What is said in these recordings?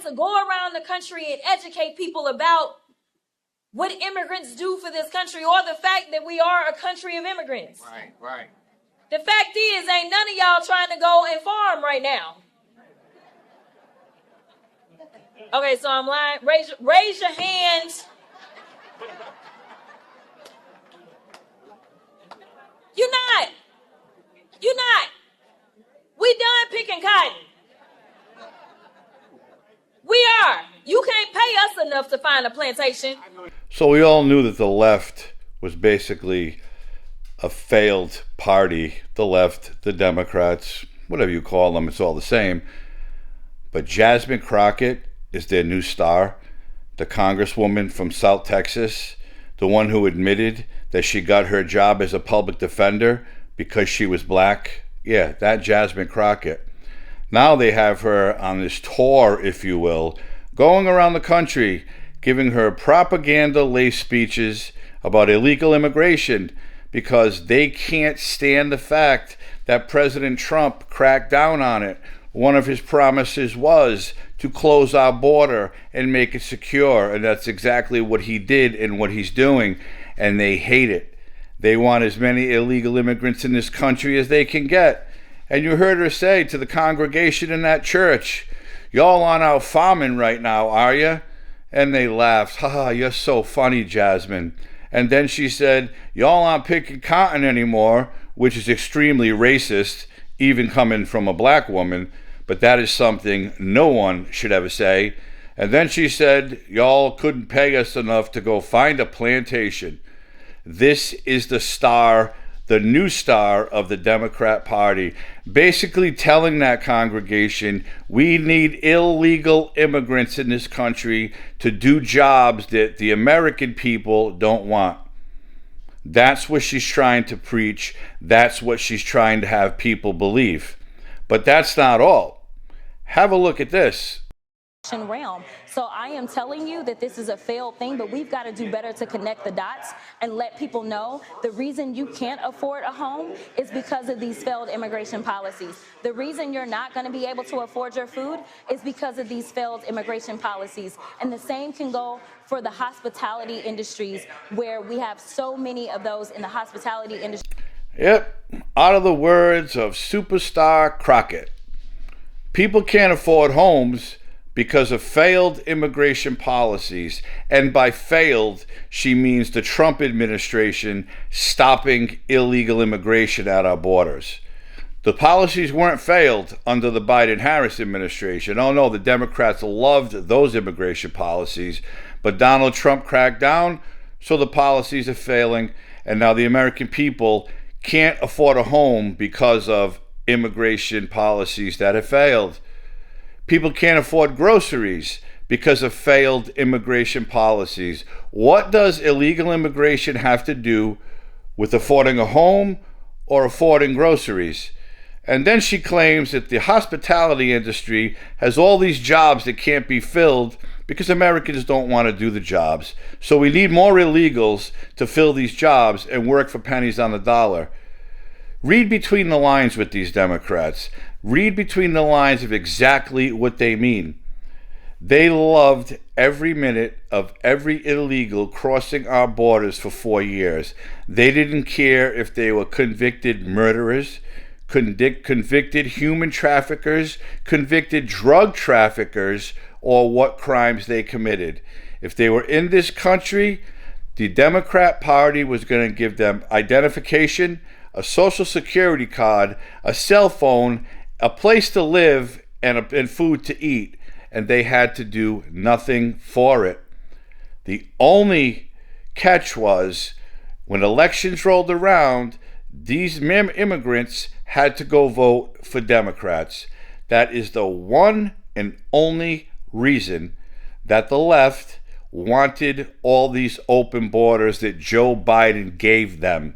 to go around the country and educate people about what immigrants do for this country, or the fact that we are a country of immigrants. Right. The fact is, ain't none of y'all trying to go and farm right now. Okay, so I'm lying. Raise your hands. You're not. We done picking cotton. We are. You can't pay us enough to find a plantation. So we all knew that the left was basically a failed party. The left, the Democrats, whatever you call them, it's all the same. But Jasmine Crockett is their new star, the congresswoman from South Texas, the one who admitted that she got her job as a public defender because she was black. Yeah, that Jasmine Crockett. Now they have her on this tour, if you will, going around the country, giving her propaganda-laced speeches about illegal immigration because they can't stand the fact that President Trump cracked down on it. One of his promises was to close our border and make it secure, and that's exactly what he did and what he's doing, and they hate it. They want as many illegal immigrants in this country as they can get. And you heard her say to the congregation in that church, "Y'all on out farming right now, are you?" And they laughed. "Ha, you're so funny, Jasmine." And then she said, "Y'all aren't picking cotton anymore," which is extremely racist, even coming from a black woman, but that is something no one should ever say. And then she said, "Y'all couldn't pay us enough to go find a plantation." This is the star, the new star of the Democrat Party, basically telling that congregation, we need illegal immigrants in this country to do jobs that the American people don't want. That's what she's trying to preach. That's what she's trying to have people believe. But that's not all. Have a look at this. Realm. So I am telling you that this is a failed thing, but we've got to do better to connect the dots and let people know the reason you can't afford a home is because of these failed immigration policies. The reason you're not going to be able to afford your food is because of these failed immigration policies. And the same can go for the hospitality industries, where we have so many of those in the hospitality industry. Yep, out of the words of superstar Crockett, people can't afford homes because of failed immigration policies. And by failed, she means the Trump administration stopping illegal immigration at our borders. The policies weren't failed under the Biden-Harris administration. Oh no, the Democrats loved those immigration policies, but Donald Trump cracked down, so the policies are failing, and now the American people can't afford a home because of immigration policies that have failed. People can't afford groceries because of failed immigration policies. What does illegal immigration have to do with affording a home or affording groceries? And then she claims that the hospitality industry has all these jobs that can't be filled because Americans don't want to do the jobs. So we need more illegals to fill these jobs and work for pennies on the dollar. Read between the lines with these Democrats. Read between the lines of exactly what they mean. They loved every minute of every illegal crossing our borders for 4 years. They didn't care if they were convicted murderers, convicted human traffickers, convicted drug traffickers, or what crimes they committed. If they were in this country, the Democrat Party was going to give them identification, a social security card, a cell phone, a place to live, and food to eat, and they had to do nothing for it. The only catch was, when elections rolled around, these immigrants had to go vote for Democrats. That is the one and only reason that the left wanted all these open borders that Joe Biden gave them.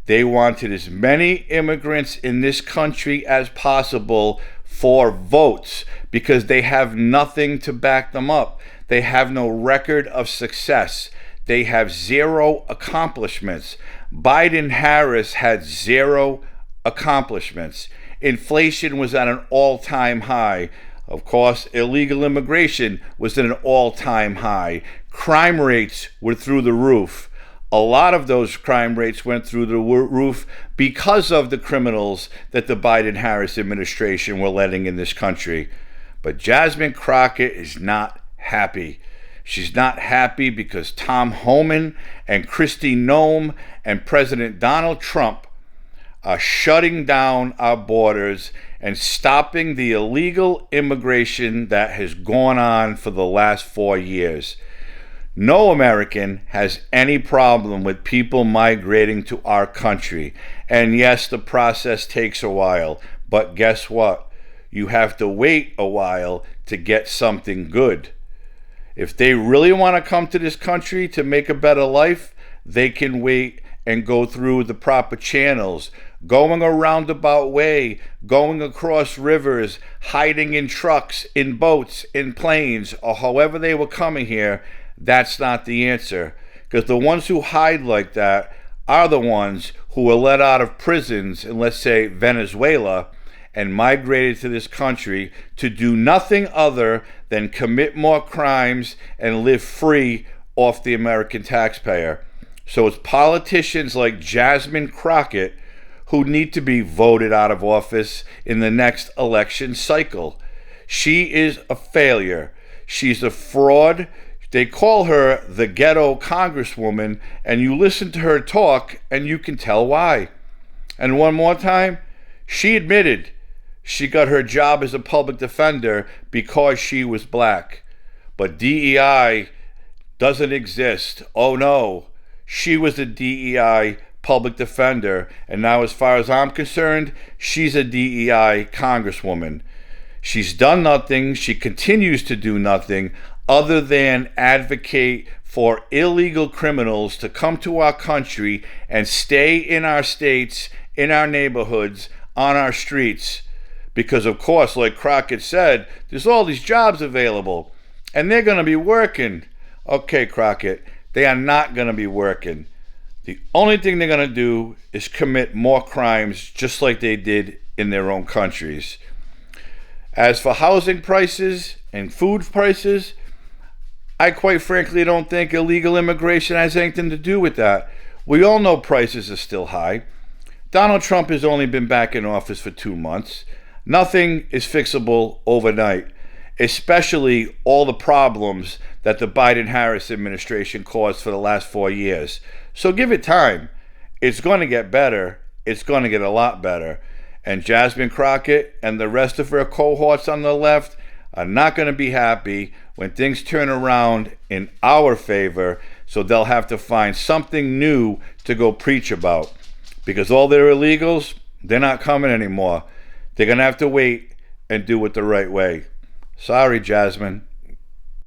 They wanted as many immigrants in this country as possible for votes because they have nothing to back them up. They have no record of success. They have zero accomplishments. Biden-Harris had zero accomplishments. Inflation was at an all-time high. Of course, illegal immigration was at an all-time high. Crime rates were through the roof. A lot of those crime rates went through the roof because of the criminals that the Biden-Harris administration were letting in this country. But Jasmine Crockett is not happy. She's not happy because Tom Homan and Kristi Noem and President Donald Trump are shutting down our borders and stopping the illegal immigration that has gone on for the last 4 years. No American has any problem with people migrating to our country. And yes, the process takes a while, but guess what? You have to wait a while to get something good. If they really want to come to this country to make a better life, they can wait and go through the proper channels, going a roundabout way, going across rivers, hiding in trucks, in boats, in planes, or however they were coming here. That's not the answer. Because the ones who hide like that are the ones who were let out of prisons in, let's say, Venezuela, and migrated to this country to do nothing other than commit more crimes and live free off the American taxpayer. So it's politicians like Jasmine Crockett who need to be voted out of office in the next election cycle. She is a failure. She's a fraud. They call her the ghetto congresswoman, and you listen to her talk and you can tell why. And one more time, she admitted she got her job as a public defender because she was black. But DEI doesn't exist. Oh no, she was a DEI public defender, and now as far as I'm concerned, she's a DEI congresswoman. She's done nothing, she continues to do nothing other than advocate for illegal criminals to come to our country and stay in our states, in our neighborhoods, on our streets. Because of course, like Crockett said, there's all these jobs available and they're going to be working. Okay, Crockett, they are not going to be working. The only thing they're going to do is commit more crimes just like they did in their own countries. As for housing prices and food prices, I quite frankly don't think illegal immigration has anything to do with that. We all know prices are still high. Donald Trump has only been back in office for 2 months. Nothing is fixable overnight, especially all the problems that the Biden-Harris administration caused for the last 4 years. So give it time. It's going to get better. It's going to get a lot better. And Jasmine Crockett and the rest of her cohorts on the left are not going to be happy when things turn around in our favor, so they'll have to find something new to go preach about. Because all their illegals, they're not coming anymore. They're going to have to wait and do it the right way. Sorry, Jasmine.